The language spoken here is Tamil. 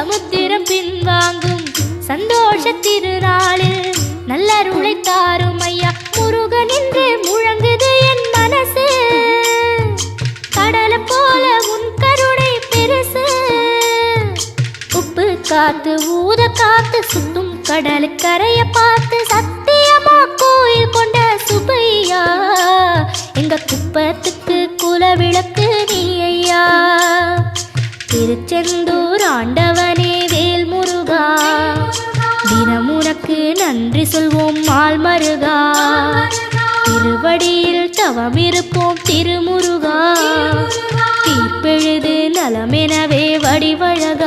சமுத்திரம் பின்வாங்கும் சந்தோஷ திருநாளில் நல்லருளை தாரும் ஐயா முருகன் என்று முழங்குது என் மனசு. கடலை போல உன் கருணை பெருசு. உப்பு காத்து ஊத காத்து சுத்தும் கடலுக்கரைய பார்த்து சத்தியமா கோயில் கொண்ட சுபையா எங்க குப்பத்துக்கு குலவிளக்கு நீ ஐயா. திருச்செந்தூர் ஆண்டவனே வேல் முருகா தினம் உனக்கு நன்றி சொல்வோம் மால் மருகா. திருவடியில் தவம் இருப்போம் திருமுருகா தீர்ப்பெழுது நலமெனவே வடிவழகா.